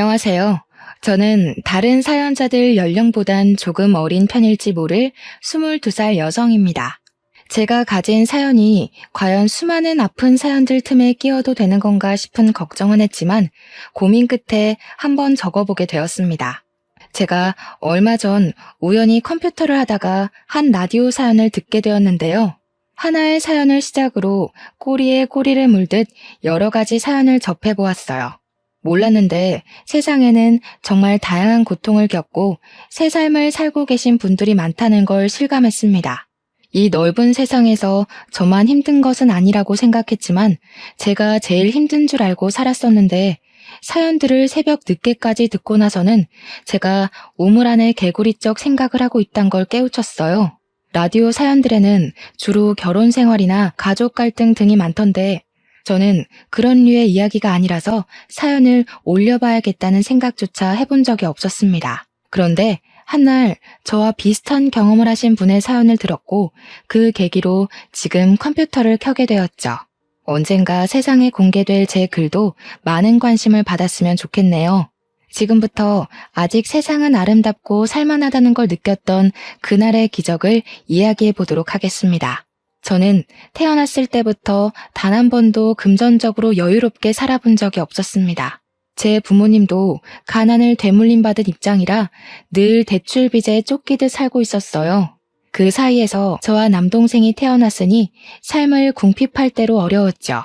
안녕하세요. 저는 다른 사연자들 연령보단 조금 어린 편일지 모를 22살 여성입니다. 제가 가진 사연이 과연 수많은 아픈 사연들 틈에 끼워도 되는 건가 싶은 걱정은 했지만 고민 끝에 한번 적어보게 되었습니다. 제가 얼마 전 우연히 컴퓨터를 하다가 한 라디오 사연을 듣게 되었는데요. 하나의 사연을 시작으로 꼬리에 꼬리를 물듯 여러 가지 사연을 접해보았어요. 몰랐는데 세상에는 정말 다양한 고통을 겪고 새 삶을 살고 계신 분들이 많다는 걸 실감했습니다. 이 넓은 세상에서 저만 힘든 것은 아니라고 생각했지만 제가 제일 힘든 줄 알고 살았었는데 사연들을 새벽 늦게까지 듣고 나서는 제가 우물 안에 개구리적 생각을 하고 있단 걸 깨우쳤어요. 라디오 사연들에는 주로 결혼 생활이나 가족 갈등 등이 많던데 저는 그런 류의 이야기가 아니라서 사연을 올려봐야겠다는 생각조차 해본 적이 없었습니다. 그런데 한날 저와 비슷한 경험을 하신 분의 사연을 들었고 그 계기로 지금 컴퓨터를 켜게 되었죠. 언젠가 세상에 공개될 제 글도 많은 관심을 받았으면 좋겠네요. 지금부터 아직 세상은 아름답고 살만하다는 걸 느꼈던 그날의 기적을 이야기해 보도록 하겠습니다. 저는 태어났을 때부터 단 한 번도 금전적으로 여유롭게 살아본 적이 없었습니다. 제 부모님도 가난을 되물림 받은 입장이라 늘 대출 빚에 쫓기듯 살고 있었어요. 그 사이에서 저와 남동생이 태어났으니 삶을 궁핍할 대로 어려웠죠.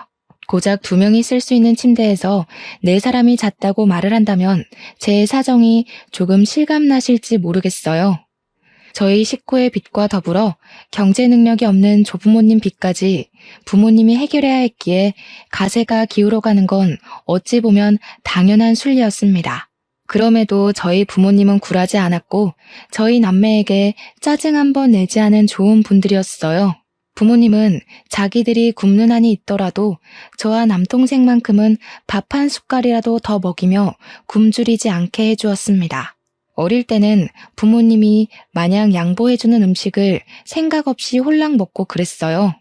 고작 2명이 쓸 수 있는 침대에서 4사람이 잤다고 말을 한다면 제 사정이 조금 실감나실지 모르겠어요. 저희 식구의 빚과 더불어 경제 능력이 없는 조부모님 빚까지 부모님이 해결해야 했기에 가세가 기울어가는 건 어찌 보면 당연한 순리였습니다. 그럼에도 저희 부모님은 굴하지 않았고 저희 남매에게 짜증 한 번 내지 않은 좋은 분들이었어요. 부모님은 자기들이 굶는 한이 있더라도 저와 남동생만큼은 밥 한 숟갈이라도 더 먹이며 굶주리지 않게 해주었습니다. 어릴 때는 부모님이 마냥 양보해주는 음식을 생각 없이 홀랑 먹고 그랬어요.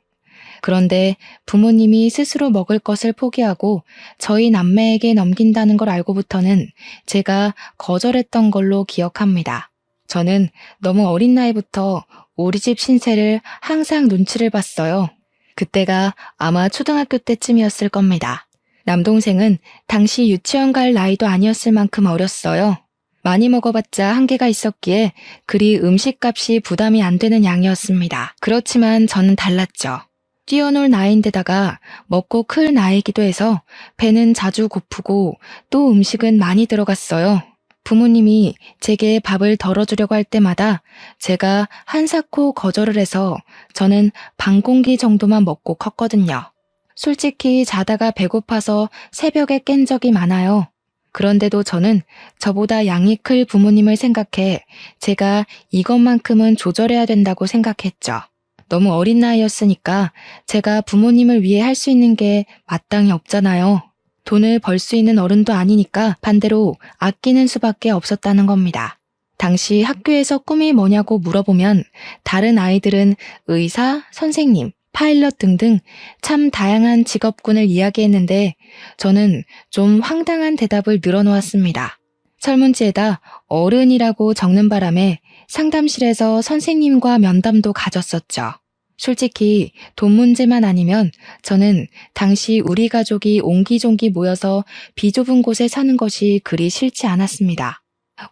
그런데 부모님이 스스로 먹을 것을 포기하고 저희 남매에게 넘긴다는 걸 알고부터는 제가 거절했던 걸로 기억합니다. 저는 너무 어린 나이부터 우리 집 신세를 항상 눈치를 봤어요. 그때가 아마 초등학교 때쯤이었을 겁니다. 남동생은 당시 유치원 갈 나이도 아니었을 만큼 어렸어요. 많이 먹어봤자 한계가 있었기에 그리 음식값이 부담이 안 되는 양이었습니다. 그렇지만 저는 달랐죠. 뛰어놀 나이인데다가 먹고 클 나이기도 해서 배는 자주 고프고 또 음식은 많이 들어갔어요. 부모님이 제게 밥을 덜어주려고 할 때마다 제가 한사코 거절을 해서 저는 반 공기 정도만 먹고 컸거든요. 솔직히 자다가 배고파서 새벽에 깬 적이 많아요. 그런데도 저는 저보다 양이 클 부모님을 생각해 제가 이것만큼은 조절해야 된다고 생각했죠. 너무 어린 나이였으니까 제가 부모님을 위해 할 수 있는 게 마땅히 없잖아요. 돈을 벌 수 있는 어른도 아니니까 반대로 아끼는 수밖에 없었다는 겁니다. 당시 학교에서 꿈이 뭐냐고 물어보면 다른 아이들은 의사, 선생님, 파일럿 등등 참 다양한 직업군을 이야기했는데 저는 좀 황당한 대답을 늘어놓았습니다. 설문지에다 어른이라고 적는 바람에 상담실에서 선생님과 면담도 가졌었죠. 솔직히 돈 문제만 아니면 저는 당시 우리 가족이 옹기종기 모여서 비좁은 곳에 사는 것이 그리 싫지 않았습니다.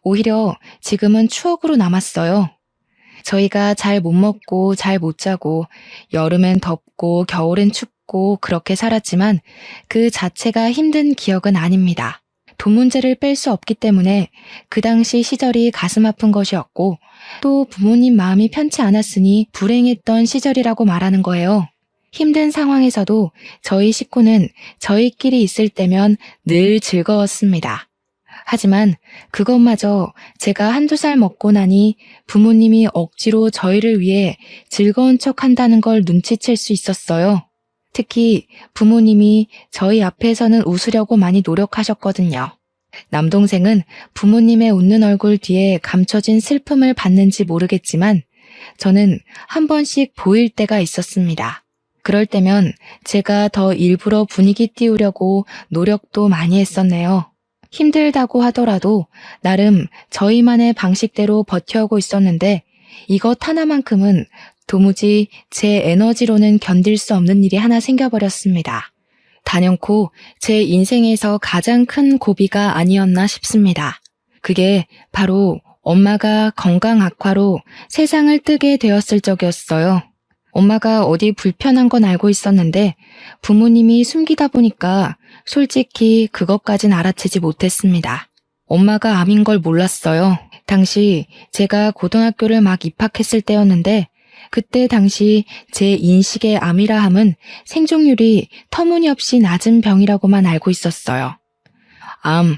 오히려 지금은 추억으로 남았어요. 저희가 잘 못 먹고 잘 못 자고 여름엔 덥고 겨울엔 춥고 그렇게 살았지만 그 자체가 힘든 기억은 아닙니다. 돈 문제를 뺄 수 없기 때문에 그 당시 시절이 가슴 아픈 것이었고 또 부모님 마음이 편치 않았으니 불행했던 시절이라고 말하는 거예요. 힘든 상황에서도 저희 식구는 저희끼리 있을 때면 늘 즐거웠습니다. 하지만 그것마저 제가 1~2살 먹고 나니 부모님이 억지로 저희를 위해 즐거운 척 한다는 걸 눈치챌 수 있었어요. 특히 부모님이 저희 앞에서는 웃으려고 많이 노력하셨거든요. 남동생은 부모님의 웃는 얼굴 뒤에 감춰진 슬픔을 봤는지 모르겠지만 저는 한 번씩 보일 때가 있었습니다. 그럴 때면 제가 더 일부러 분위기 띄우려고 노력도 많이 했었네요. 힘들다고 하더라도 나름 저희만의 방식대로 버텨오고 있었는데 이것 하나만큼은 도무지 제 에너지로는 견딜 수 없는 일이 하나 생겨버렸습니다. 단연코 제 인생에서 가장 큰 고비가 아니었나 싶습니다. 그게 바로 엄마가 건강 악화로 세상을 뜨게 되었을 적이었어요. 엄마가 어디 불편한 건 알고 있었는데 부모님이 숨기다 보니까 솔직히 그것까진 알아채지 못했습니다. 엄마가 암인 걸 몰랐어요. 당시 제가 고등학교를 막 입학했을 때였는데 그때 당시 제 인식의 암이라 함은 생존율이 터무니없이 낮은 병이라고만 알고 있었어요. 암,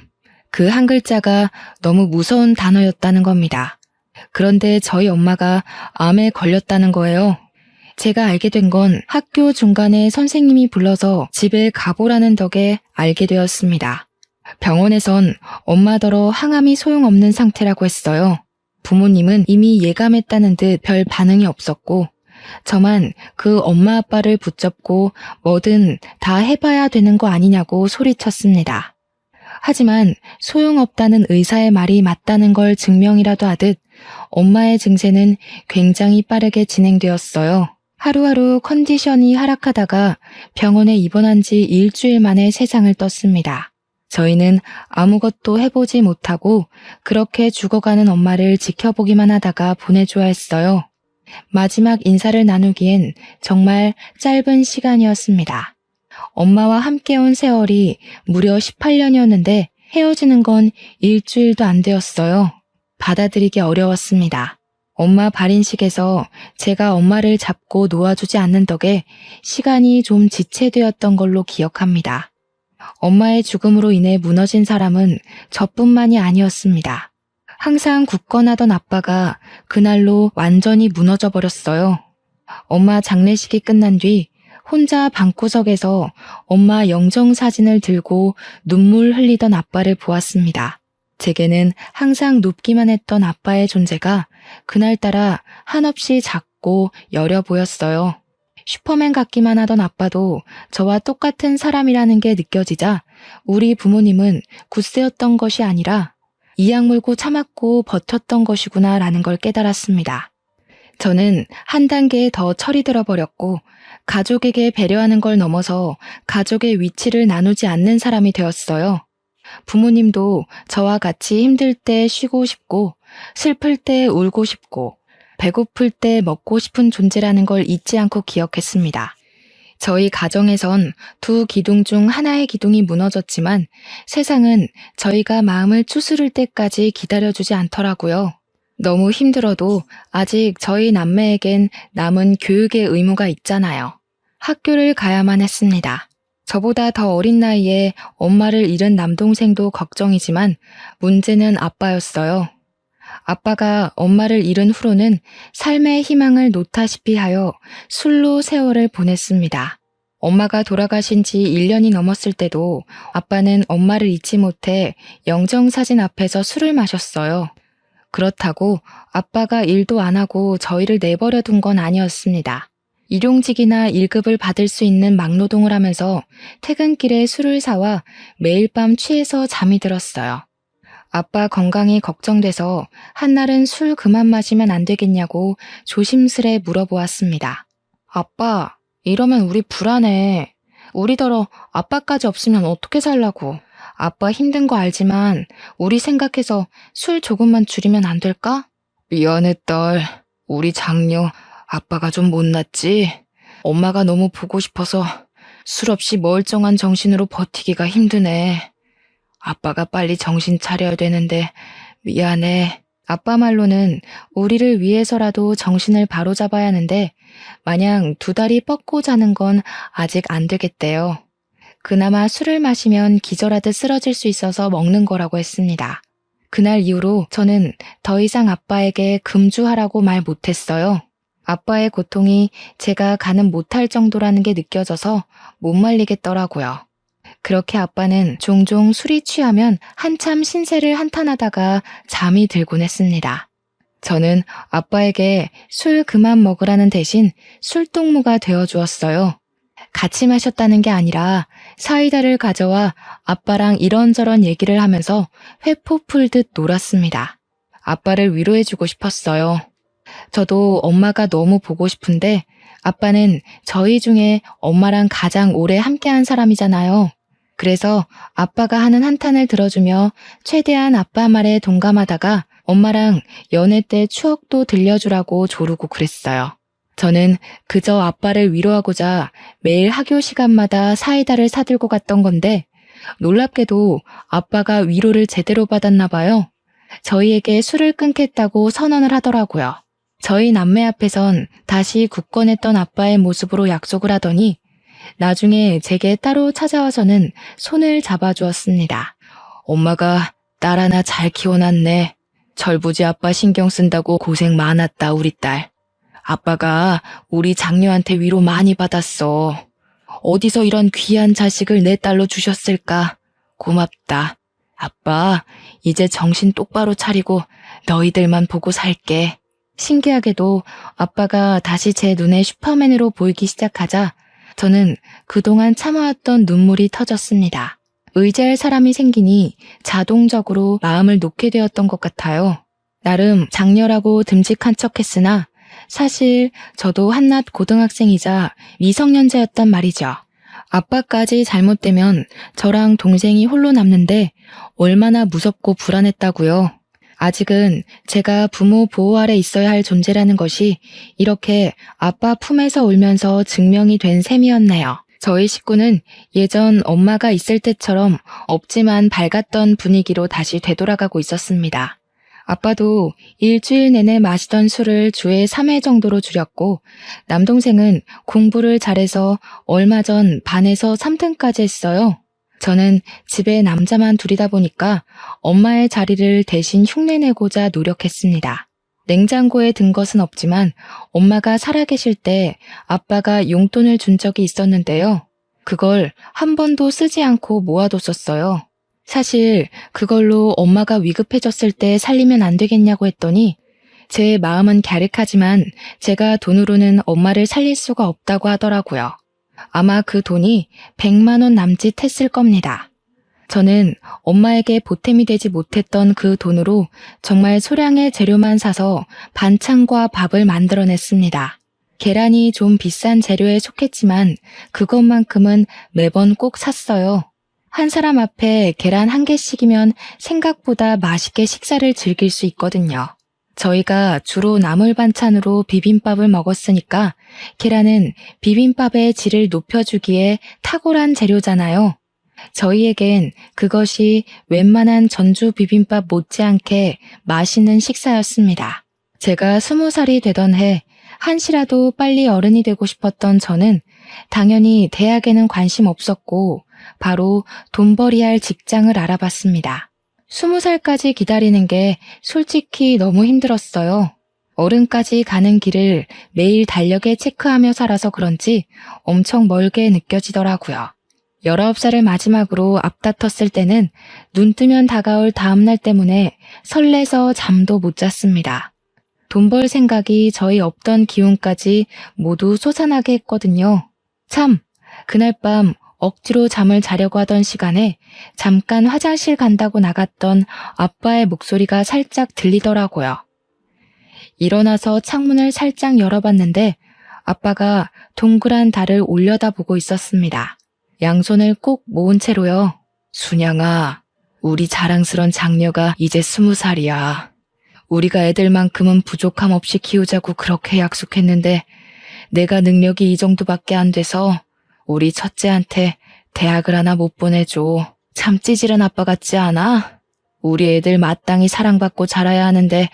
그 한 글자가 너무 무서운 단어였다는 겁니다. 그런데 저희 엄마가 암에 걸렸다는 거예요. 제가 알게 된 건 학교 중간에 선생님이 불러서 집에 가보라는 덕에 알게 되었습니다. 병원에선 엄마더러 항암이 소용없는 상태라고 했어요. 부모님은 이미 예감했다는 듯 별 반응이 없었고 저만 그 엄마 아빠를 붙잡고 뭐든 다 해봐야 되는 거 아니냐고 소리쳤습니다. 하지만 소용없다는 의사의 말이 맞다는 걸 증명이라도 하듯 엄마의 증세는 굉장히 빠르게 진행되었어요. 하루하루 컨디션이 하락하다가 병원에 입원한 지 일주일 만에 세상을 떴습니다. 저희는 아무것도 해보지 못하고 그렇게 죽어가는 엄마를 지켜보기만 하다가 보내줘야 했어요. 마지막 인사를 나누기엔 정말 짧은 시간이었습니다. 엄마와 함께 온 세월이 무려 18년이었는데 헤어지는 건 일주일도 안 되었어요. 받아들이기 어려웠습니다. 엄마 발인식에서 제가 엄마를 잡고 놓아주지 않는 덕에 시간이 좀 지체되었던 걸로 기억합니다. 엄마의 죽음으로 인해 무너진 사람은 저뿐만이 아니었습니다. 항상 굳건하던 아빠가 그날로 완전히 무너져 버렸어요. 엄마 장례식이 끝난 뒤 혼자 방구석에서 엄마 영정사진을 들고 눈물 흘리던 아빠를 보았습니다. 제게는 항상 눕기만 했던 아빠의 존재가 그날따라 한없이 작고 여려 보였어요. 슈퍼맨 같기만 하던 아빠도 저와 똑같은 사람이라는 게 느껴지자 우리 부모님은 굳세였던 것이 아니라 이악 물고 참았고 버텼던 것이구나라는 걸 깨달았습니다. 저는 한 단계 더 철이 들어버렸고 가족에게 배려하는 걸 넘어서 가족의 위치를 나누지 않는 사람이 되었어요. 부모님도 저와 같이 힘들 때 쉬고 싶고 슬플 때 울고 싶고 배고플 때 먹고 싶은 존재라는 걸 잊지 않고 기억했습니다. 저희 가정에선 두 기둥 중 하나의 기둥이 무너졌지만 세상은 저희가 마음을 추스를 때까지 기다려주지 않더라고요. 너무 힘들어도 아직 저희 남매에겐 남은 교육의 의무가 있잖아요. 학교를 가야만 했습니다. 저보다 더 어린 나이에 엄마를 잃은 남동생도 걱정이지만 문제는 아빠였어요. 아빠가 엄마를 잃은 후로는 삶의 희망을 놓다시피 하여 술로 세월을 보냈습니다. 엄마가 돌아가신 지 1년이 넘었을 때도 아빠는 엄마를 잊지 못해 영정사진 앞에서 술을 마셨어요. 그렇다고 아빠가 일도 안 하고 저희를 내버려 둔 건 아니었습니다. 일용직이나 1급을 받을 수 있는 막노동을 하면서 퇴근길에 술을 사와 매일 밤 취해서 잠이 들었어요. 아빠 건강이 걱정돼서 한날은 술 그만 마시면 안 되겠냐고 조심스레 물어보았습니다. 아빠, 이러면 우리 불안해. 우리더러 아빠까지 없으면 어떻게 살라고. 아빠 힘든 거 알지만 우리 생각해서 술 조금만 줄이면 안 될까? 미안해 딸. 우리 장녀 아빠가 좀 못났지. 엄마가 너무 보고 싶어서 술 없이 멀쩡한 정신으로 버티기가 힘드네. 아빠가 빨리 정신 차려야 되는데 미안해. 아빠 말로는 우리를 위해서라도 정신을 바로잡아야 하는데 마냥 두 다리 뻗고 자는 건 아직 안 되겠대요. 그나마 술을 마시면 기절하듯 쓰러질 수 있어서 먹는 거라고 했습니다. 그날 이후로 저는 더 이상 아빠에게 금주하라고 말 못했어요. 아빠의 고통이 제가 가는 못할 정도라는 게 느껴져서 못 말리겠더라고요. 그렇게 아빠는 종종 술이 취하면 한참 신세를 한탄하다가 잠이 들곤 했습니다. 저는 아빠에게 술 그만 먹으라는 대신 술동무가 되어주었어요. 같이 마셨다는 게 아니라 사이다를 가져와 아빠랑 이런저런 얘기를 하면서 회포 풀듯 놀았습니다. 아빠를 위로해주고 싶었어요. 저도 엄마가 너무 보고 싶은데 아빠는 저희 중에 엄마랑 가장 오래 함께한 사람이잖아요. 그래서 아빠가 하는 한탄을 들어주며 최대한 아빠 말에 동감하다가 엄마랑 연애 때 추억도 들려주라고 조르고 그랬어요. 저는 그저 아빠를 위로하고자 매일 학교 시간마다 사이다를 사들고 갔던 건데 놀랍게도 아빠가 위로를 제대로 받았나 봐요. 저희에게 술을 끊겠다고 선언을 하더라고요. 저희 남매 앞에선 다시 굳건했던 아빠의 모습으로 약속을 하더니 나중에 제게 따로 찾아와서는 손을 잡아주었습니다. 엄마가 딸 하나 잘 키워놨네. 철부지 아빠 신경 쓴다고 고생 많았다 우리 딸. 아빠가 우리 장녀한테 위로 많이 받았어. 어디서 이런 귀한 자식을 내 딸로 주셨을까? 고맙다. 아빠, 이제 정신 똑바로 차리고 너희들만 보고 살게. 신기하게도 아빠가 다시 제 눈에 슈퍼맨으로 보이기 시작하자 저는 그동안 참아왔던 눈물이 터졌습니다. 의지할 사람이 생기니 자동적으로 마음을 놓게 되었던 것 같아요. 나름 장녀라고 듬직한 척했으나 사실 저도 한낱 고등학생이자 미성년자였단 말이죠. 아빠까지 잘못되면 저랑 동생이 홀로 남는데 얼마나 무섭고 불안했다고요. 아직은 제가 부모 보호 아래 있어야 할 존재라는 것이 이렇게 아빠 품에서 울면서 증명이 된 셈이었네요. 저희 식구는 예전 엄마가 있을 때처럼 없지만 밝았던 분위기로 다시 되돌아가고 있었습니다. 아빠도 일주일 내내 마시던 술을 주에 3회 정도로 줄였고 남동생은 공부를 잘해서 얼마 전 반에서 3등까지 했어요. 저는 집에 남자만 둘이다 보니까 엄마의 자리를 대신 흉내내고자 노력했습니다. 냉장고에 든 것은 없지만 엄마가 살아계실 때 아빠가 용돈을 준 적이 있었는데요. 그걸 한 번도 쓰지 않고 모아뒀었어요. 사실 그걸로 엄마가 위급해졌을 때 살리면 안 되겠냐고 했더니 제 마음은 갸륵하지만 제가 돈으로는 엄마를 살릴 수가 없다고 하더라고요. 아마 그 돈이 100만 원 남짓 했을 겁니다. 저는 엄마에게 보탬이 되지 못했던 그 돈으로 정말 소량의 재료만 사서 반찬과 밥을 만들어냈습니다. 계란이 좀 비싼 재료에 속했지만 그것만큼은 매번 꼭 샀어요. 한 사람 앞에 계란 1개씩이면 생각보다 맛있게 식사를 즐길 수 있거든요. 저희가 주로 나물 반찬으로 비빔밥을 먹었으니까 계란은 비빔밥의 질을 높여주기에 탁월한 재료잖아요. 저희에겐 그것이 웬만한 전주 비빔밥 못지않게 맛있는 식사였습니다. 제가 20살이 되던 해 한시라도 빨리 어른이 되고 싶었던 저는 당연히 대학에는 관심 없었고 바로 돈벌이할 직장을 알아봤습니다. 20살까지 기다리는 게 솔직히 너무 힘들었어요. 어른까지 가는 길을 매일 달력에 체크하며 살아서 그런지 엄청 멀게 느껴지더라고요. 19살을 마지막으로 앞다퉜을 때는 눈 뜨면 다가올 다음날 때문에 설레서 잠도 못 잤습니다. 돈 벌 생각이 저희 없던 기운까지 모두 솟아나게 했거든요. 참, 그날 밤 억지로 잠을 자려고 하던 시간에 잠깐 화장실 간다고 나갔던 아빠의 목소리가 살짝 들리더라고요. 일어나서 창문을 살짝 열어봤는데 아빠가 동그란 달을 올려다보고 있었습니다. 양손을 꼭 모은 채로요. 순양아, 우리 자랑스런 장녀가 이제 20살이야. 우리가 애들만큼은 부족함 없이 키우자고 그렇게 약속했는데 내가 능력이 이 정도밖에 안 돼서 우리 첫째한테 대학을 하나 못 보내줘. 참 찌질한 아빠 같지 않아? 우리 애들 마땅히 사랑받고 자라야 하는데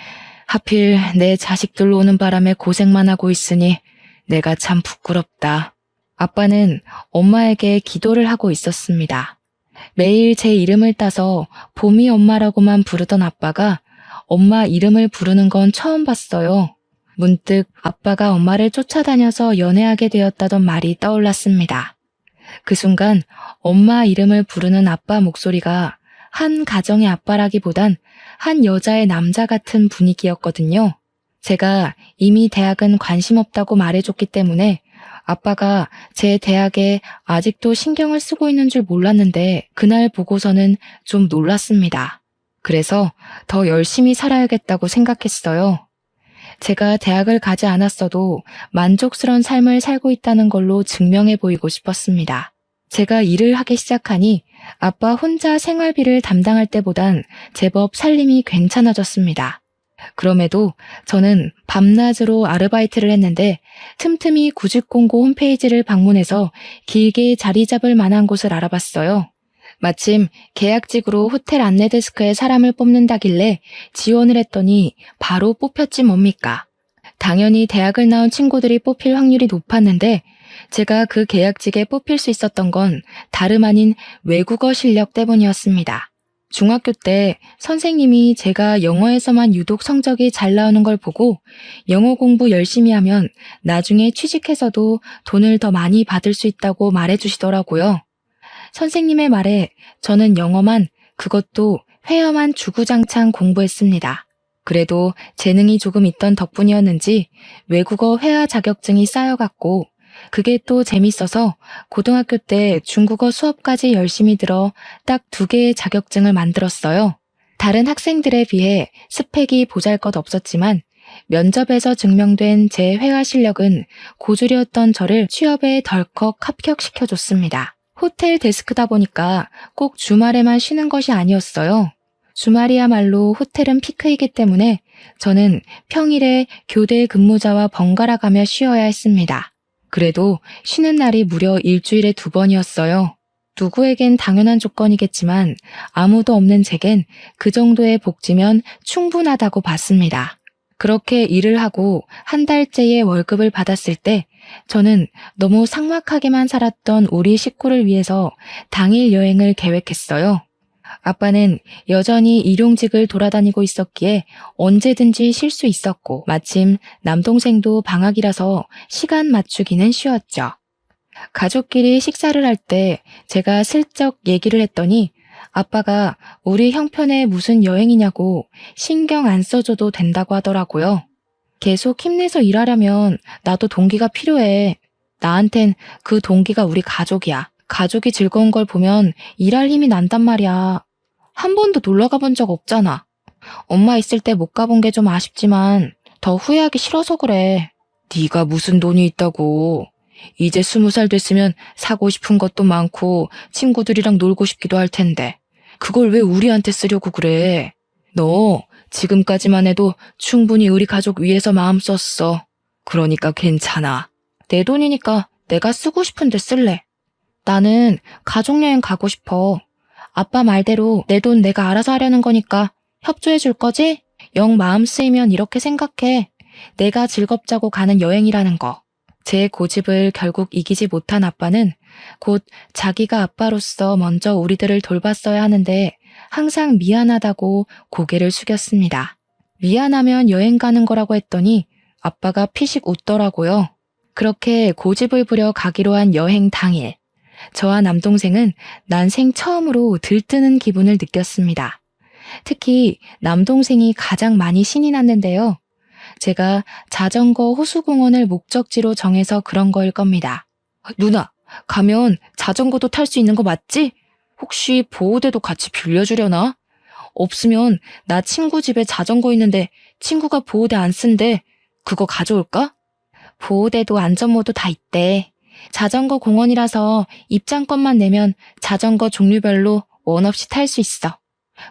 하필 내 자식들 오는 바람에 고생만 하고 있으니 내가 참 부끄럽다. 아빠는 엄마에게 기도를 하고 있었습니다. 매일 제 이름을 따서 봄이 엄마라고만 부르던 아빠가 엄마 이름을 부르는 건 처음 봤어요. 문득 아빠가 엄마를 쫓아다녀서 연애하게 되었다던 말이 떠올랐습니다. 그 순간 엄마 이름을 부르는 아빠 목소리가 한 가정의 아빠라기보단 한 여자의 남자 같은 분위기였거든요. 제가 이미 대학은 관심 없다고 말해줬기 때문에 아빠가 제 대학에 아직도 신경을 쓰고 있는 줄 몰랐는데 그날 보고서는 좀 놀랐습니다. 그래서 더 열심히 살아야겠다고 생각했어요. 제가 대학을 가지 않았어도 만족스러운 삶을 살고 있다는 걸로 증명해 보이고 싶었습니다. 제가 일을 하기 시작하니 아빠 혼자 생활비를 담당할 때보단 제법 살림이 괜찮아졌습니다. 그럼에도 저는 밤낮으로 아르바이트를 했는데 틈틈이 구직공고 홈페이지를 방문해서 길게 자리 잡을 만한 곳을 알아봤어요. 마침 계약직으로 호텔 안내데스크에 사람을 뽑는다길래 지원을 했더니 바로 뽑혔지 뭡니까. 당연히 대학을 나온 친구들이 뽑힐 확률이 높았는데 제가 그 계약직에 뽑힐 수 있었던 건 다름 아닌 외국어 실력 때문이었습니다. 중학교 때 선생님이 제가 영어에서만 유독 성적이 잘 나오는 걸 보고 영어 공부 열심히 하면 나중에 취직해서도 돈을 더 많이 받을 수 있다고 말해주시더라고요. 선생님의 말에 저는 영어만, 그것도 회화만 주구장창 공부했습니다. 그래도 재능이 조금 있던 덕분이었는지 외국어 회화 자격증이 쌓여갔고 그게 또 재밌어서 고등학교 때 중국어 수업까지 열심히 들어 딱 2개의 자격증을 만들었어요. 다른 학생들에 비해 스펙이 보잘것없었지만 면접에서 증명된 제 회화 실력은 고졸이었던 저를 취업에 덜컥 합격시켜줬습니다. 호텔 데스크다 보니까 꼭 주말에만 쉬는 것이 아니었어요. 주말이야말로 호텔은 피크이기 때문에 저는 평일에 교대 근무자와 번갈아 가며 쉬어야 했습니다. 그래도 쉬는 날이 무려 일주일에 2번이었어요. 누구에겐 당연한 조건이겠지만 아무도 없는 제겐 그 정도의 복지면 충분하다고 봤습니다. 그렇게 일을 하고 한 달째의 월급을 받았을 때 저는 너무 삭막하게만 살았던 우리 식구를 위해서 당일 여행을 계획했어요. 아빠는 여전히 일용직을 돌아다니고 있었기에 언제든지 쉴 수 있었고 마침 남동생도 방학이라서 시간 맞추기는 쉬웠죠. 가족끼리 식사를 할 때 제가 슬쩍 얘기를 했더니 아빠가 우리 형편에 무슨 여행이냐고 신경 안 써줘도 된다고 하더라고요. 계속 힘내서 일하려면 나도 동기가 필요해. 나한텐 그 동기가 우리 가족이야. 가족이 즐거운 걸 보면 일할 힘이 난단 말이야. 한 번도 놀러 가본 적 없잖아. 엄마 있을 때 못 가본 게 좀 아쉽지만 더 후회하기 싫어서 그래. 네가 무슨 돈이 있다고. 이제 20살 됐으면 사고 싶은 것도 많고 친구들이랑 놀고 싶기도 할 텐데 그걸 왜 우리한테 쓰려고 그래. 너 지금까지만 해도 충분히 우리 가족 위해서 마음 썼어. 그러니까 괜찮아. 내 돈이니까 내가 쓰고 싶은데 쓸래. 나는 가족여행 가고 싶어. 아빠 말대로 내 돈 내가 알아서 하려는 거니까 협조해 줄 거지? 영 마음 쓰이면 이렇게 생각해. 내가 즐겁자고 가는 여행이라는 거. 제 고집을 결국 이기지 못한 아빠는 곧 자기가 아빠로서 먼저 우리들을 돌봤어야 하는데 항상 미안하다고 고개를 숙였습니다. 미안하면 여행 가는 거라고 했더니 아빠가 피식 웃더라고요. 그렇게 고집을 부려 가기로 한 여행 당일, 저와 남동생은 난생 처음으로 들뜨는 기분을 느꼈습니다. 특히 남동생이 가장 많이 신이 났는데요. 제가 자전거 호수공원을 목적지로 정해서 그런 거일 겁니다. 누나, 가면 자전거도 탈 수 있는 거 맞지? 혹시 보호대도 같이 빌려주려나? 없으면 나 친구 집에 자전거 있는데 친구가 보호대 안 쓴대. 그거 가져올까? 보호대도 안전모도 다 있대. 자전거 공원이라서 입장권만 내면 자전거 종류별로 원 없이 탈 수 있어.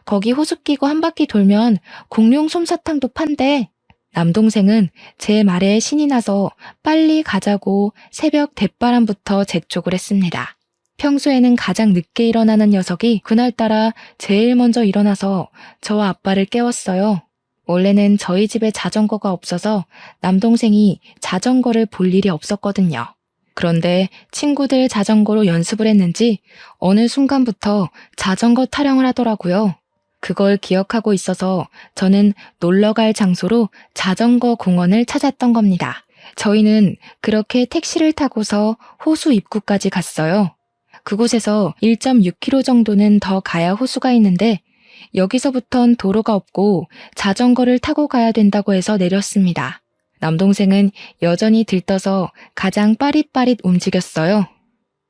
거기 호수 끼고 한 바퀴 돌면 공룡 솜사탕도 판대. 남동생은 제 말에 신이 나서 빨리 가자고 새벽 대바람부터 재촉을 했습니다. 평소에는 가장 늦게 일어나는 녀석이 그날따라 제일 먼저 일어나서 저와 아빠를 깨웠어요. 원래는 저희 집에 자전거가 없어서 남동생이 자전거를 볼 일이 없었거든요. 그런데 친구들 자전거로 연습을 했는지 어느 순간부터 자전거 타령을 하더라고요. 그걸 기억하고 있어서 저는 놀러갈 장소로 자전거 공원을 찾았던 겁니다. 저희는 그렇게 택시를 타고서 호수 입구까지 갔어요. 그곳에서 1.6km 정도는 더 가야 호수가 있는데 여기서부턴 도로가 없고 자전거를 타고 가야 된다고 해서 내렸습니다. 남동생은 여전히 들떠서 가장 빠릿빠릿 움직였어요.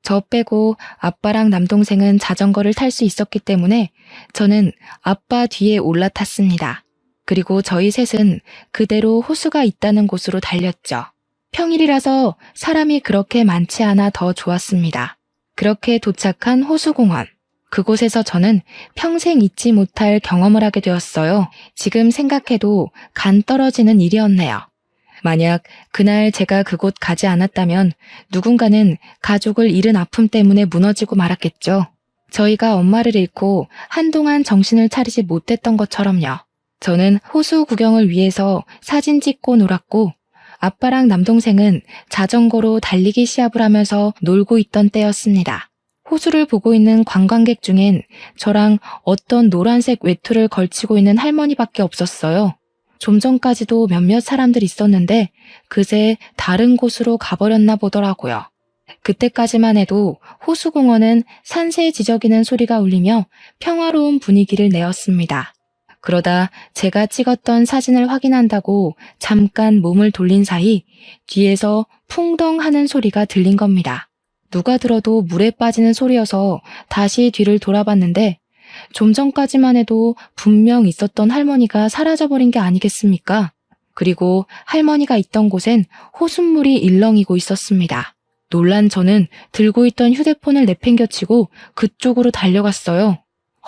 저 빼고 아빠랑 남동생은 자전거를 탈 수 있었기 때문에 저는 아빠 뒤에 올라탔습니다. 그리고 저희 셋은 그대로 호수가 있다는 곳으로 달렸죠. 평일이라서 사람이 그렇게 많지 않아 더 좋았습니다. 그렇게 도착한 호수공원. 그곳에서 저는 평생 잊지 못할 경험을 하게 되었어요. 지금 생각해도 간 떨어지는 일이었네요. 만약 그날 제가 그곳 가지 않았다면 누군가는 가족을 잃은 아픔 때문에 무너지고 말았겠죠. 저희가 엄마를 잃고 한동안 정신을 차리지 못했던 것처럼요. 저는 호수 구경을 위해서 사진 찍고 놀았고 아빠랑 남동생은 자전거로 달리기 시합을 하면서 놀고 있던 때였습니다. 호수를 보고 있는 관광객 중엔 저랑 어떤 노란색 외투를 걸치고 있는 할머니밖에 없었어요. 좀 전까지도 몇몇 사람들 있었는데 그새 다른 곳으로 가버렸나 보더라고요. 그때까지만 해도 호수공원은 산새 지저귀는 소리가 울리며 평화로운 분위기를 내었습니다. 그러다 제가 찍었던 사진을 확인한다고 잠깐 몸을 돌린 사이 뒤에서 풍덩 하는 소리가 들린 겁니다. 누가 들어도 물에 빠지는 소리여서 다시 뒤를 돌아봤는데 좀 전까지만 해도 분명 있었던 할머니가 사라져버린 게 아니겠습니까? 그리고 할머니가 있던 곳엔 호숫물이 일렁이고 있었습니다. 놀란 저는 들고 있던 휴대폰을 내팽겨치고 그쪽으로 달려갔어요.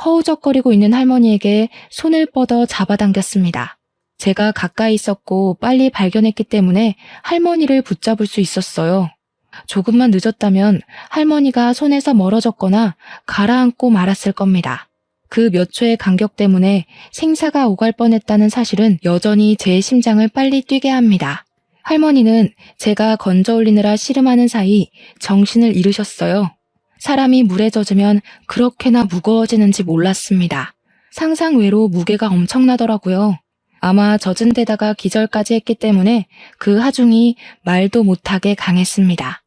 허우적거리고 있는 할머니에게 손을 뻗어 잡아당겼습니다. 제가 가까이 있었고 빨리 발견했기 때문에 할머니를 붙잡을 수 있었어요. 조금만 늦었다면 할머니가 손에서 멀어졌거나 가라앉고 말았을 겁니다. 그 몇 초의 간격 때문에 생사가 오갈 뻔했다는 사실은 여전히 제 심장을 빨리 뛰게 합니다. 할머니는 제가 건져 올리느라 씨름하는 사이 정신을 잃으셨어요. 사람이 물에 젖으면 그렇게나 무거워지는지 몰랐습니다. 상상 외로 무게가 엄청나더라고요. 아마 젖은 데다가 기절까지 했기 때문에 그 하중이 말도 못하게 강했습니다.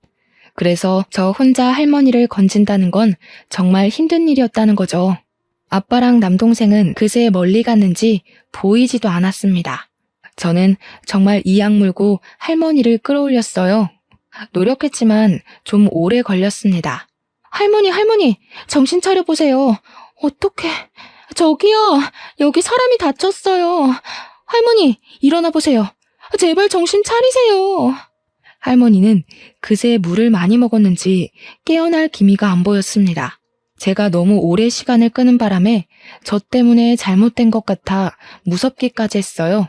그래서 저 혼자 할머니를 건진다는 건 정말 힘든 일이었다는 거죠. 아빠랑 남동생은 그새 멀리 갔는지 보이지도 않았습니다. 저는 정말 이악 물고 할머니를 끌어올렸어요. 노력했지만 좀 오래 걸렸습니다. 할머니, 정신 차려보세요. 어떡해. 저기요, 여기 사람이 다쳤어요. 할머니, 일어나 보세요. 제발 정신 차리세요. 할머니는 그새 물을 많이 먹었는지 깨어날 기미가 안 보였습니다. 제가 너무 오래 시간을 끄는 바람에 저 때문에 잘못된 것 같아 무섭기까지 했어요.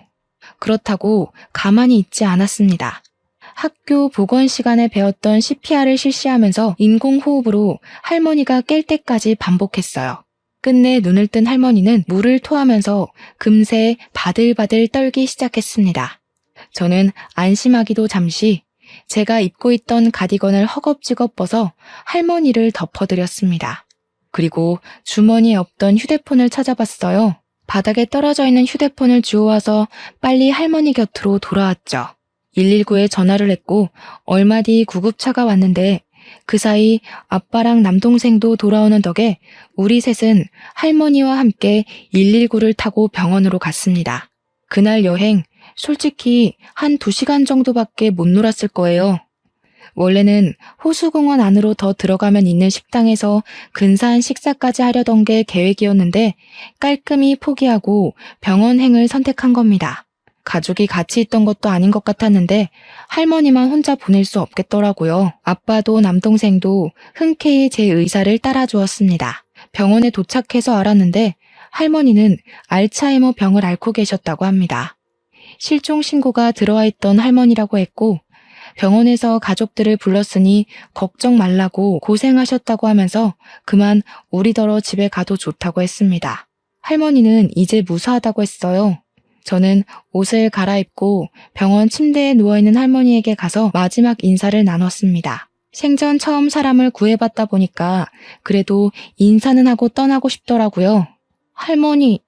그렇다고 가만히 있지 않았습니다. 학교 보건 시간에 배웠던 CPR을 실시하면서 인공호흡으로 할머니가 깰 때까지 반복했어요. 끝내 눈을 뜬 할머니는 물을 토하면서 금세 바들바들 떨기 시작했습니다. 저는 안심하기도 잠시 제가 입고 있던 가디건을 허겁지겁 벗어 할머니를 덮어드렸습니다. 그리고 주머니에 없던 휴대폰을 찾아봤어요. 바닥에 떨어져 있는 휴대폰을 주워와서 빨리 할머니 곁으로 돌아왔죠. 119에 전화를 했고 얼마 뒤 구급차가 왔는데 그 사이 아빠랑 남동생도 돌아오는 덕에 우리 셋은 할머니와 함께 119를 타고 병원으로 갔습니다. 그날 여행 솔직히 한 2시간 정도밖에 못 놀았을 거예요. 원래는 호수공원 안으로 더 들어가면 있는 식당에서 근사한 식사까지 하려던 게 계획이었는데 깔끔히 포기하고 병원행을 선택한 겁니다. 가족이 같이 있던 것도 아닌 것 같았는데 할머니만 혼자 보낼 수 없겠더라고요. 아빠도 남동생도 흔쾌히 제 의사를 따라주었습니다. 병원에 도착해서 알았는데 할머니는 알츠하이머 병을 앓고 계셨다고 합니다. 실종 신고가 들어와 있던 할머니라고 했고 병원에서 가족들을 불렀으니 걱정 말라고 고생하셨다고 하면서 그만 우리더러 집에 가도 좋다고 했습니다. 할머니는 이제 무사하다고 했어요. 저는 옷을 갈아입고 병원 침대에 누워있는 할머니에게 가서 마지막 인사를 나눴습니다. 생전 처음 사람을 구해봤다 보니까 그래도 인사는 하고 떠나고 싶더라고요. 할머니,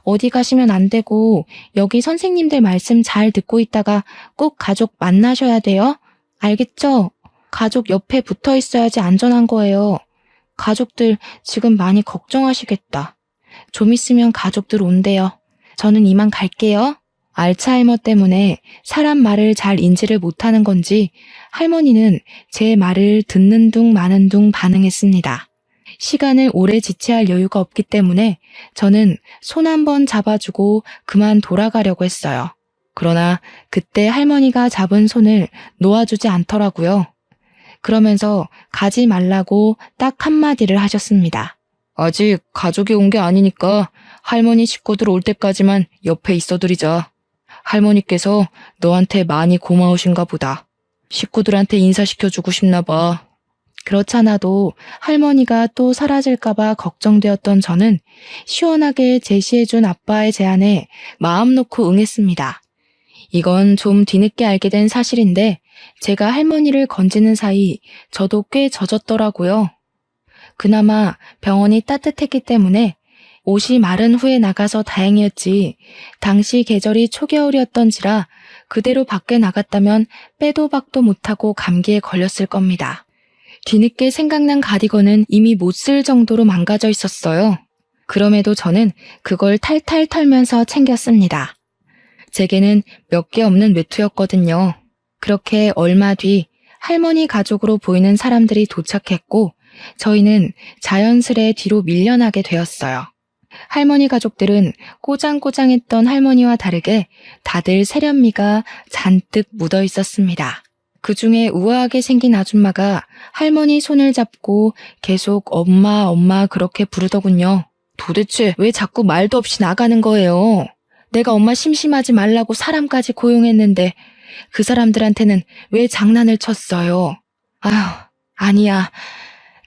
어디 가시면 안 되고 여기 선생님들 말씀 잘 듣고 있다가 꼭 가족 만나셔야 돼요. 알겠죠? 가족 옆에 붙어 있어야지 안전한 거예요. 가족들 지금 많이 걱정하시겠다. 좀 있으면 가족들 온대요. 저는 이만 갈게요. 알츠하이머 때문에 사람 말을 잘 인지를 못하는 건지 할머니는 제 말을 듣는 둥 마는 둥 반응했습니다. 시간을 오래 지체할 여유가 없기 때문에 저는 손 한 번 잡아주고 그만 돌아가려고 했어요. 그러나 그때 할머니가 잡은 손을 놓아주지 않더라고요. 그러면서 가지 말라고 딱 한마디를 하셨습니다. 아직 가족이 온 게 아니니까 할머니 식구들 올 때까지만 옆에 있어드리자. 할머니께서 너한테 많이 고마우신가 보다. 식구들한테 인사시켜주고 싶나 봐. 그렇잖아도 할머니가 또 사라질까봐 걱정되었던 저는 시원하게 제시해준 아빠의 제안에 마음 놓고 응했습니다. 이건 좀 뒤늦게 알게 된 사실인데 제가 할머니를 건지는 사이 저도 꽤 젖었더라고요. 그나마 병원이 따뜻했기 때문에 옷이 마른 후에 나가서 다행이었지 당시 계절이 초겨울이었던지라 그대로 밖에 나갔다면 빼도 박도 못하고 감기에 걸렸을 겁니다. 뒤늦게 생각난 가디건은 이미 못 쓸 정도로 망가져 있었어요. 그럼에도 저는 그걸 탈탈 털면서 챙겼습니다. 제게는 몇 개 없는 외투였거든요. 그렇게 얼마 뒤 할머니 가족으로 보이는 사람들이 도착했고 저희는 자연스레 뒤로 밀려나게 되었어요. 할머니 가족들은 꼬장꼬장했던 할머니와 다르게 다들 세련미가 잔뜩 묻어 있었습니다. 그 중에 우아하게 생긴 아줌마가 할머니 손을 잡고 계속 엄마 엄마 그렇게 부르더군요. 도대체 왜 자꾸 말도 없이 나가는 거예요? 내가 엄마 심심하지 말라고 사람까지 고용했는데 그 사람들한테는 왜 장난을 쳤어요? 아휴, 아니야.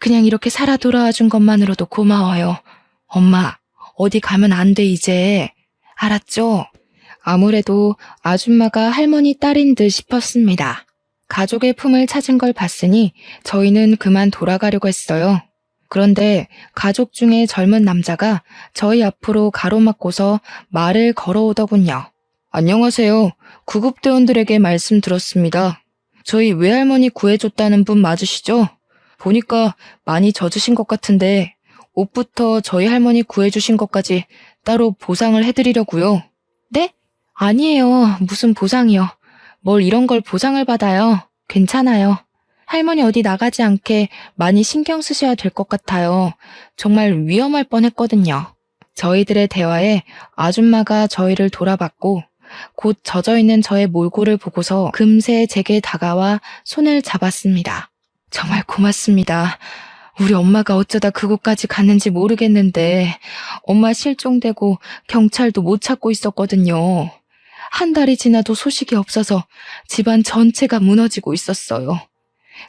그냥 이렇게 살아 돌아와 준 것만으로도 고마워요. 엄마, 어디 가면 안 돼 이제. 알았죠? 아무래도 아줌마가 할머니 딸인 듯 싶었습니다. 가족의 품을 찾은 걸 봤으니 저희는 그만 돌아가려고 했어요. 그런데 가족 중에 젊은 남자가 저희 앞으로 가로막고서 말을 걸어오더군요. 안녕하세요. 구급대원들에게 말씀 들었습니다. 저희 외할머니 구해줬다는 분 맞으시죠? 보니까 많이 젖으신 것 같은데 옷부터 저희 할머니 구해주신 것까지 따로 보상을 해드리려고요. 네? 아니에요. 무슨 보상이요. 뭘 이런 걸 보상을 받아요. 괜찮아요. 할머니 어디 나가지 않게 많이 신경 쓰셔야 될 것 같아요. 정말 위험할 뻔했거든요. 저희들의 대화에 아줌마가 저희를 돌아봤고 곧 젖어있는 저의 몰골을 보고서 금세 제게 다가와 손을 잡았습니다. 정말 고맙습니다. 우리 엄마가 어쩌다 그곳까지 갔는지 모르겠는데 엄마 실종되고 경찰도 못 찾고 있었거든요. 한 달이 지나도 소식이 없어서 집안 전체가 무너지고 있었어요.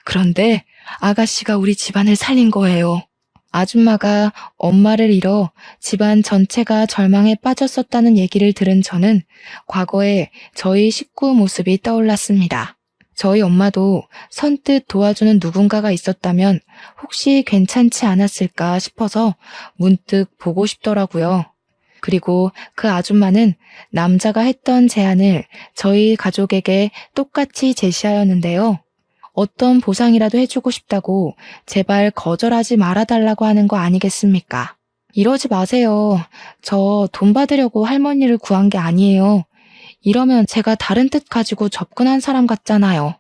그런데 아가씨가 우리 집안을 살린 거예요. 아줌마가 엄마를 잃어 집안 전체가 절망에 빠졌었다는 얘기를 들은 저는 과거에 저희 식구 모습이 떠올랐습니다. 저희 엄마도 선뜻 도와주는 누군가가 있었다면 혹시 괜찮지 않았을까 싶어서 문득 보고 싶더라고요. 그리고 그 아줌마는 남자가 했던 제안을 저희 가족에게 똑같이 제시하였는데요. 어떤 보상이라도 해주고 싶다고 제발 거절하지 말아달라고 하는 거 아니겠습니까? 이러지 마세요. 저 돈 받으려고 할머니를 구한 게 아니에요. 이러면 제가 다른 뜻 가지고 접근한 사람 같잖아요.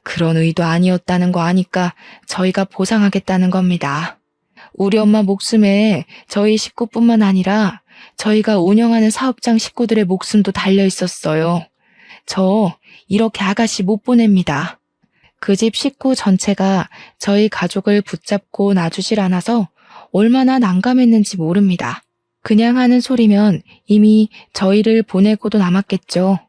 그런 의도 아니었다는 거 아니까 저희가 보상하겠다는 겁니다. 우리 엄마 목숨에 저희 식구뿐만 아니라 저희가 운영하는 사업장 식구들의 목숨도 달려 있었어요. 저 이렇게 아가씨 못 보냅니다. 그 집 식구 전체가 저희 가족을 붙잡고 놔주질 않아서 얼마나 난감했는지 모릅니다. 그냥 하는 소리면 이미 저희를 보내고도 남았겠죠.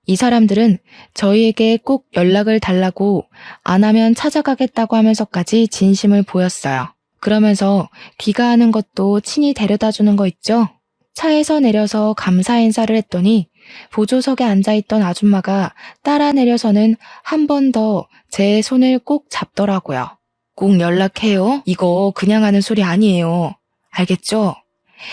이 사람들은 저희에게 꼭 연락을 달라고 안 하면 찾아가겠다고 하면서까지 진심을 보였어요. 그러면서 귀가하는 것도 친히 데려다 주는 거 있죠? 차에서 내려서 감사 인사를 했더니 보조석에 앉아있던 아줌마가 따라 내려서는 한 번 더 제 손을 꼭 잡더라고요. 꼭 연락해요. 이거 그냥 하는 소리 아니에요. 알겠죠?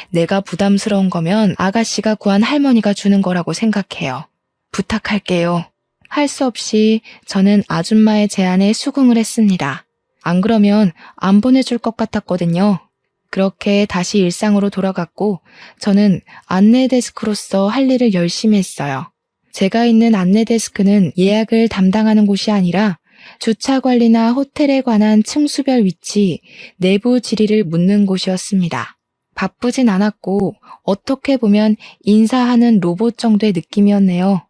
내가 부담스러운 거면 아가씨가 구한 할머니가 주는 거라고 생각해요. 부탁할게요. 할 수 없이 저는 아줌마의 제안에 수긍을 했습니다. 안 그러면 안 보내줄 것 같았거든요. 그렇게 다시 일상으로 돌아갔고 저는 안내 데스크로서 할 일을 열심히 했어요. 제가 있는 안내 데스크는 예약을 담당하는 곳이 아니라 주차 관리나 호텔에 관한 층수별 위치, 내부 지리를 묻는 곳이었습니다. 바쁘진 않았고 어떻게 보면 인사하는 로봇 정도의 느낌이었네요.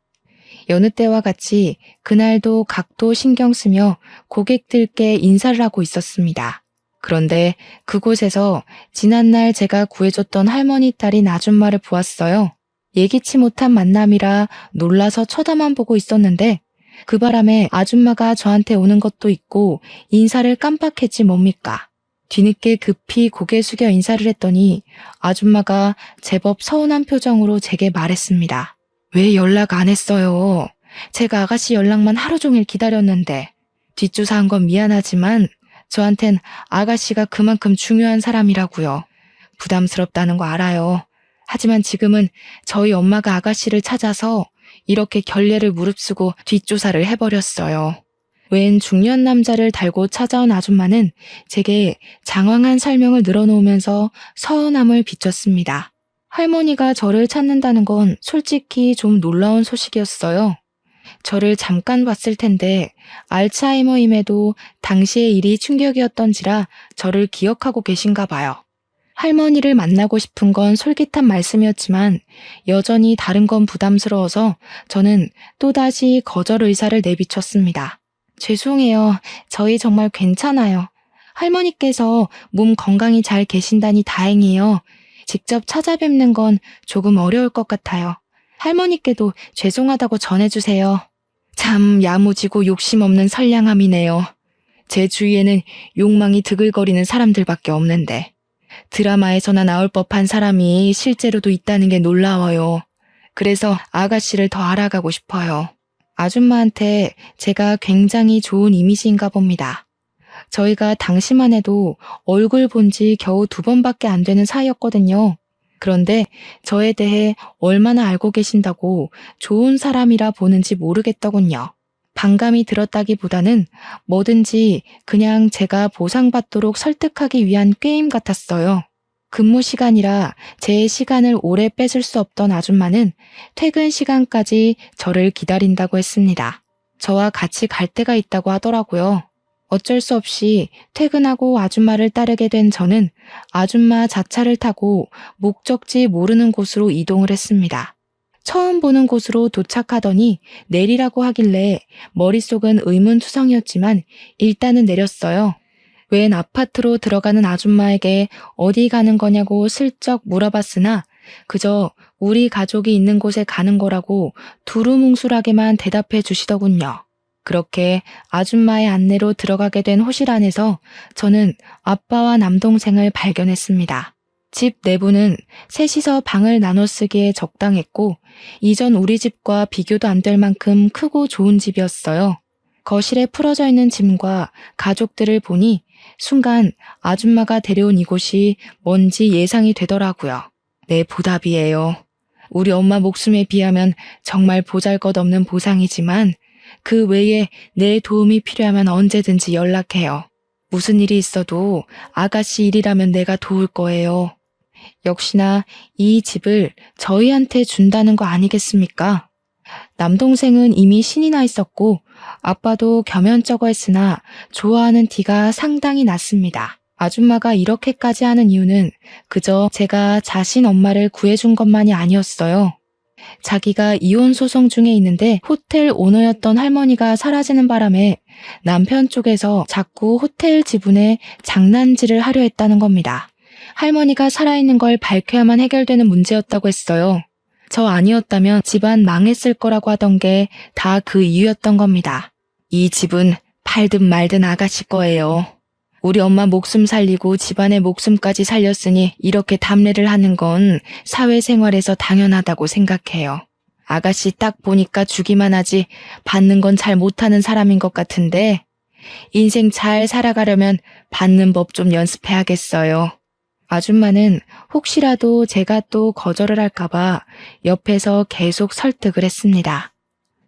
여느 때와 같이 그날도 각도 신경 쓰며 고객들께 인사를 하고 있었습니다. 그런데 그곳에서 지난날 제가 구해줬던 할머니 딸인 아줌마를 보았어요. 예기치 못한 만남이라 놀라서 쳐다만 보고 있었는데 그 바람에 아줌마가 저한테 오는 것도 있고 인사를 깜빡했지 뭡니까. 뒤늦게 급히 고개 숙여 인사를 했더니 아줌마가 제법 서운한 표정으로 제게 말했습니다. 왜 연락 안 했어요? 제가 아가씨 연락만 하루 종일 기다렸는데. 뒷조사한 건 미안하지만 저한텐 아가씨가 그만큼 중요한 사람이라고요. 부담스럽다는 거 알아요. 하지만 지금은 저희 엄마가 아가씨를 찾아서 이렇게 결례를 무릅쓰고 뒷조사를 해버렸어요. 웬 중년 남자를 달고 찾아온 아줌마는 제게 장황한 설명을 늘어놓으면서 서운함을 비췄습니다. 할머니가 저를 찾는다는 건 솔직히 좀 놀라운 소식이었어요. 저를 잠깐 봤을 텐데 알츠하이머임에도 당시의 일이 충격이었던지라 저를 기억하고 계신가 봐요. 할머니를 만나고 싶은 건 솔깃한 말씀이었지만 여전히 다른 건 부담스러워서 저는 또다시 거절 의사를 내비쳤습니다. 죄송해요. 저희 정말 괜찮아요. 할머니께서 몸 건강히 잘 계신다니 다행이에요. 직접 찾아뵙는 건 조금 어려울 것 같아요. 할머니께도 죄송하다고 전해주세요. 참 야무지고 욕심 없는 선량함이네요. 제 주위에는 욕망이 드글거리는 사람들밖에 없는데 드라마에서나 나올 법한 사람이 실제로도 있다는 게 놀라워요. 그래서 아가씨를 더 알아가고 싶어요. 아줌마한테 제가 굉장히 좋은 이미지인가 봅니다. 저희가 당시만 해도 얼굴 본 지 겨우 2번밖에 안 되는 사이였거든요. 그런데 저에 대해 얼마나 알고 계신다고 좋은 사람이라 보는지 모르겠더군요. 반감이 들었다기보다는 뭐든지 그냥 제가 보상받도록 설득하기 위한 꾀임 같았어요. 근무 시간이라 제 시간을 오래 뺏을 수 없던 아줌마는 퇴근 시간까지 저를 기다린다고 했습니다. 저와 같이 갈 데가 있다고 하더라고요. 어쩔 수 없이 퇴근하고 아줌마를 따르게 된 저는 아줌마 자차를 타고 목적지 모르는 곳으로 이동을 했습니다. 처음 보는 곳으로 도착하더니 내리라고 하길래 머릿속은 의문투성이었지만 일단은 내렸어요. 웬 아파트로 들어가는 아줌마에게 어디 가는 거냐고 슬쩍 물어봤으나 그저 우리 가족이 있는 곳에 가는 거라고 두루뭉술하게만 대답해 주시더군요. 그렇게 아줌마의 안내로 들어가게 된 호실 안에서 저는 아빠와 남동생을 발견했습니다. 집 내부는 셋이서 방을 나눠 쓰기에 적당했고 이전 우리 집과 비교도 안 될 만큼 크고 좋은 집이었어요. 거실에 풀어져 있는 짐과 가족들을 보니 순간 아줌마가 데려온 이곳이 뭔지 예상이 되더라고요. 내 보답이에요. 우리 엄마 목숨에 비하면 정말 보잘것없는 보상이지만 그 외에 내 도움이 필요하면 언제든지 연락해요. 무슨 일이 있어도 아가씨 일이라면 내가 도울 거예요. 역시나 이 집을 저희한테 준다는 거 아니겠습니까? 남동생은 이미 신이 나 있었고 아빠도 겸연쩍어 했으나 좋아하는 티가 상당히 났습니다. 아줌마가 이렇게까지 하는 이유는 그저 제가 자신 엄마를 구해준 것만이 아니었어요. 자기가 이혼 소송 중에 있는데 호텔 오너였던 할머니가 사라지는 바람에 남편 쪽에서 자꾸 호텔 지분에 장난질을 하려 했다는 겁니다. 할머니가 살아있는 걸 밝혀야만 해결되는 문제였다고 했어요. 저 아니었다면 집안 망했을 거라고 하던 게 다 그 이유였던 겁니다. 이 집은 팔든 말든 아가씨 거예요. 우리 엄마 목숨 살리고 집안의 목숨까지 살렸으니 이렇게 답례를 하는 건 사회생활에서 당연하다고 생각해요. 아가씨 딱 보니까 주기만 하지 받는 건 잘 못하는 사람인 것 같은데 인생 잘 살아가려면 받는 법 좀 연습해야겠어요. 아줌마는 혹시라도 제가 또 거절을 할까봐 옆에서 계속 설득을 했습니다.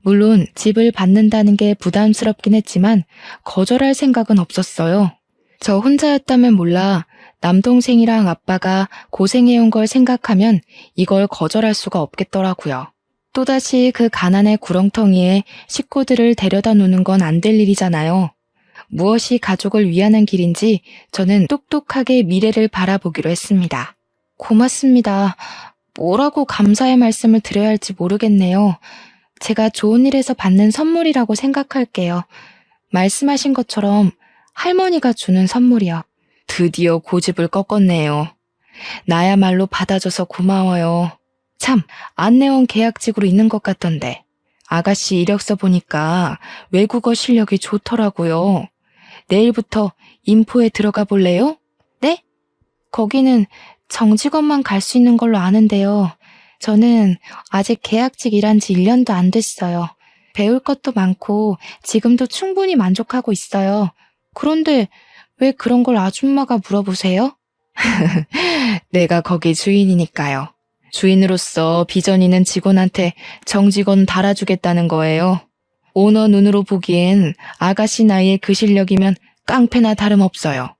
물론 집을 받는다는 게 부담스럽긴 했지만 거절할 생각은 없었어요. 저 혼자였다면 몰라 남동생이랑 아빠가 고생해온 걸 생각하면 이걸 거절할 수가 없겠더라고요. 또다시 그 가난의 구렁텅이에 식구들을 데려다 놓는 건 안 될 일이잖아요. 무엇이 가족을 위하는 길인지 저는 똑똑하게 미래를 바라보기로 했습니다. 고맙습니다. 뭐라고 감사의 말씀을 드려야 할지 모르겠네요. 제가 좋은 일에서 받는 선물이라고 생각할게요. 말씀하신 것처럼 할머니가 주는 선물이요. 드디어 고집을 꺾었네요. 나야말로 받아줘서 고마워요. 참, 안내원 계약직으로 있는 것 같던데. 아가씨 이력서 보니까 외국어 실력이 좋더라고요. 내일부터 인포에 들어가 볼래요? 네? 거기는 정직원만 갈 수 있는 걸로 아는데요. 저는 아직 계약직 일한 지 1년도 안 됐어요. 배울 것도 많고 지금도 충분히 만족하고 있어요. 그런데 왜 그런 걸 아줌마가 물어보세요? 내가 거기 주인이니까요. 주인으로서 비전 있는 직원한테 정직원 달아주겠다는 거예요. 오너 눈으로 보기엔 아가씨 나이에 그 실력이면 깡패나 다름없어요.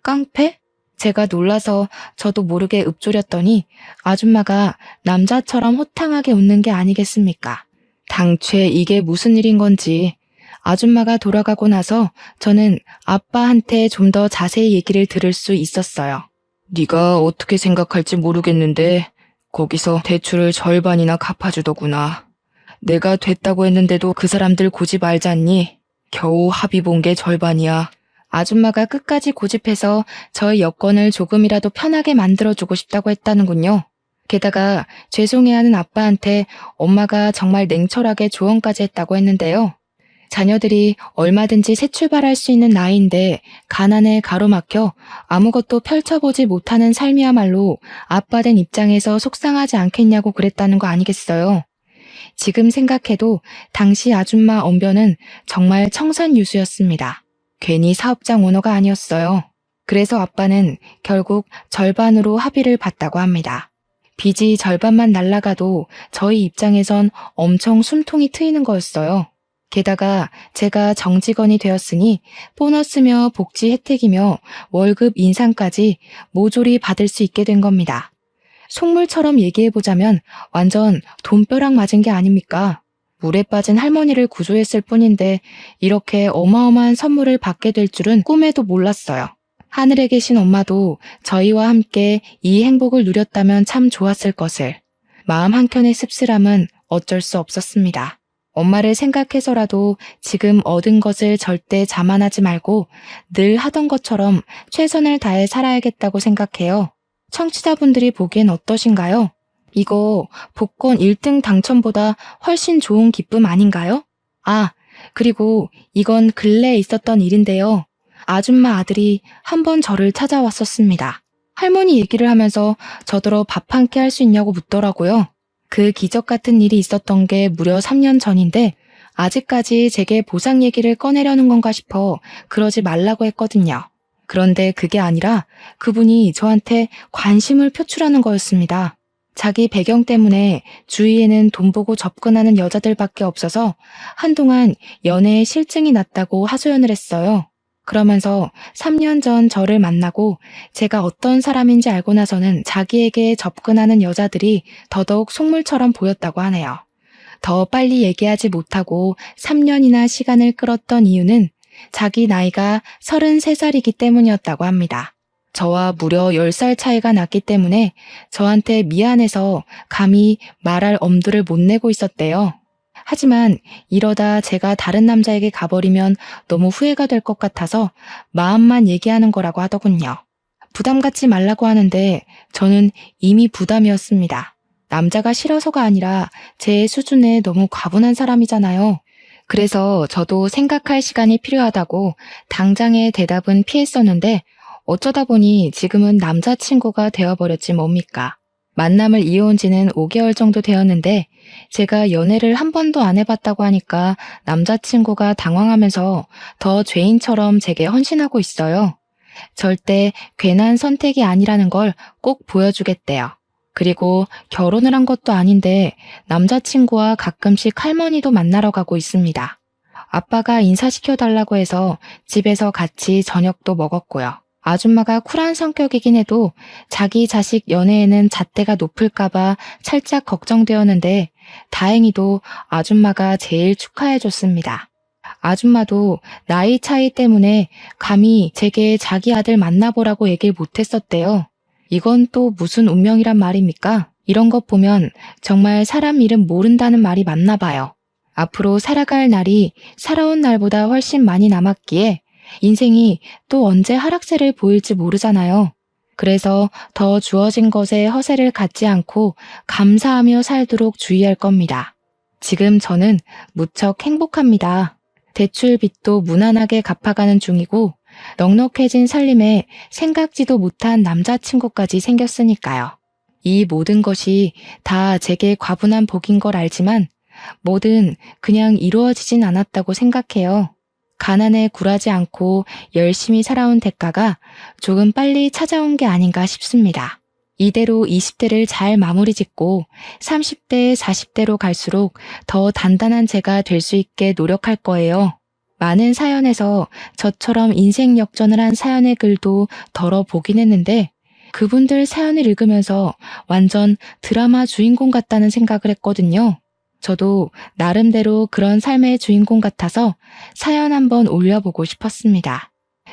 깡패? 제가 놀라서 저도 모르게 읊조렸더니 아줌마가 남자처럼 호탕하게 웃는 게 아니겠습니까? 당최 이게 무슨 일인 건지. 아줌마가 돌아가고 나서 저는 아빠한테 좀 더 자세히 얘기를 들을 수 있었어요. 네가 어떻게 생각할지 모르겠는데 거기서 대출을 절반이나 갚아주더구나. 내가 됐다고 했는데도 그 사람들 고집 알잖니? 겨우 합의 본 게 절반이야. 아줌마가 끝까지 고집해서 저의 여건을 조금이라도 편하게 만들어주고 싶다고 했다는군요. 게다가 죄송해하는 아빠한테 엄마가 정말 냉철하게 조언까지 했다고 했는데요. 자녀들이 얼마든지 새 출발할 수 있는 나이인데 가난에 가로막혀 아무것도 펼쳐보지 못하는 삶이야말로 아빠 된 입장에서 속상하지 않겠냐고 그랬다는 거 아니겠어요. 지금 생각해도 당시 아줌마 언변은 정말 청산유수였습니다. 괜히 사업장 오너가 아니었어요. 그래서 아빠는 결국 절반으로 합의를 봤다고 합니다. 빚이 절반만 날라가도 저희 입장에선 엄청 숨통이 트이는 거였어요. 게다가 제가 정직원이 되었으니 보너스며 복지 혜택이며 월급 인상까지 모조리 받을 수 있게 된 겁니다. 속물처럼 얘기해보자면 완전 돈벼락 맞은 게 아닙니까? 물에 빠진 할머니를 구조했을 뿐인데 이렇게 어마어마한 선물을 받게 될 줄은 꿈에도 몰랐어요. 하늘에 계신 엄마도 저희와 함께 이 행복을 누렸다면 참 좋았을 것을. 마음 한켠의 씁쓸함은 어쩔 수 없었습니다. 엄마를 생각해서라도 지금 얻은 것을 절대 자만하지 말고 늘 하던 것처럼 최선을 다해 살아야겠다고 생각해요. 청취자분들이 보기엔 어떠신가요? 이거 복권 1등 당첨보다 훨씬 좋은 기쁨 아닌가요? 아, 그리고 이건 근래에 있었던 일인데요. 아줌마 아들이 한번 저를 찾아왔었습니다. 할머니 얘기를 하면서 저더러 밥 한 끼 할 수 있냐고 묻더라고요. 그 기적 같은 일이 있었던 게 무려 3년 전인데 아직까지 제게 보상 얘기를 꺼내려는 건가 싶어 그러지 말라고 했거든요. 그런데 그게 아니라 그분이 저한테 관심을 표출하는 거였습니다. 자기 배경 때문에 주위에는 돈 보고 접근하는 여자들밖에 없어서 한동안 연애에 실증이 났다고 하소연을 했어요. 그러면서 3년 전 저를 만나고 제가 어떤 사람인지 알고 나서는 자기에게 접근하는 여자들이 더더욱 속물처럼 보였다고 하네요. 더 빨리 얘기하지 못하고 3년이나 시간을 끌었던 이유는 자기 나이가 33살이기 때문이었다고 합니다. 저와 무려 10살 차이가 났기 때문에 저한테 미안해서 감히 말할 엄두를 못 내고 있었대요. 하지만 이러다 제가 다른 남자에게 가버리면 너무 후회가 될 것 같아서 마음만 얘기하는 거라고 하더군요. 부담 갖지 말라고 하는데 저는 이미 부담이었습니다. 남자가 싫어서가 아니라 제 수준에 너무 과분한 사람이잖아요. 그래서 저도 생각할 시간이 필요하다고 당장의 대답은 피했었는데 어쩌다 보니 지금은 남자친구가 되어버렸지 뭡니까. 만남을 이어온 지는 5개월 정도 되었는데 제가 연애를 한 번도 안 해봤다고 하니까 남자친구가 당황하면서 더 죄인처럼 제게 헌신하고 있어요. 절대 괜한 선택이 아니라는 걸 꼭 보여주겠대요. 그리고 결혼을 한 것도 아닌데 남자친구와 가끔씩 할머니도 만나러 가고 있습니다. 아빠가 인사시켜달라고 해서 집에서 같이 저녁도 먹었고요. 아줌마가 쿨한 성격이긴 해도 자기 자식 연애에는 잣대가 높을까봐 살짝 걱정되었는데 다행히도 아줌마가 제일 축하해줬습니다. 아줌마도 나이 차이 때문에 감히 제게 자기 아들 만나보라고 얘기를 못했었대요. 이건 또 무슨 운명이란 말입니까? 이런 것 보면 정말 사람 이름 모른다는 말이 맞나 봐요. 앞으로 살아갈 날이 살아온 날보다 훨씬 많이 남았기에 인생이 또 언제 하락세를 보일지 모르잖아요. 그래서 더 주어진 것에 허세를 갖지 않고 감사하며 살도록 주의할 겁니다. 지금 저는 무척 행복합니다. 대출 빚도 무난하게 갚아가는 중이고 넉넉해진 살림에 생각지도 못한 남자친구까지 생겼으니까요. 이 모든 것이 다 제게 과분한 복인 걸 알지만 뭐든 그냥 이루어지진 않았다고 생각해요. 가난에 굴하지 않고 열심히 살아온 대가가 조금 빨리 찾아온 게 아닌가 싶습니다. 이대로 20대를 잘 마무리 짓고 30대, 40대로 갈수록 더 단단한 제가 될 수 있게 노력할 거예요. 많은 사연에서 저처럼 인생 역전을 한 사연의 글도 덜어보긴 했는데 그분들 사연을 읽으면서 완전 드라마 주인공 같다는 생각을 했거든요. 저도 나름대로 그런 삶의 주인공 같아서 사연 한번 올려보고 싶었습니다.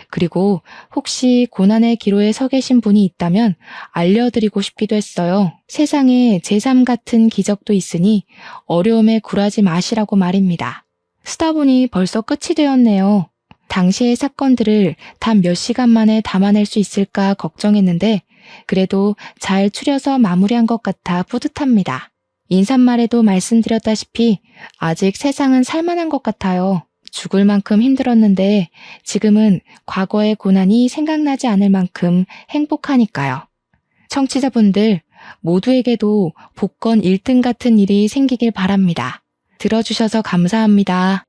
그리고 혹시 고난의 기로에 서 계신 분이 있다면 알려드리고 싶기도 했어요. 세상에 제3 같은 기적도 있으니 어려움에 굴하지 마시라고 말입니다. 쓰다 보니 벌써 끝이 되었네요. 당시의 사건들을 단 몇 시간 만에 담아낼 수 있을까 걱정했는데 그래도 잘 추려서 마무리한 것 같아 뿌듯합니다. 인사말에도 말씀드렸다시피 아직 세상은 살만한 것 같아요. 죽을 만큼 힘들었는데 지금은 과거의 고난이 생각나지 않을 만큼 행복하니까요. 청취자분들 모두에게도 복권 1등 같은 일이 생기길 바랍니다. 들어주셔서 감사합니다.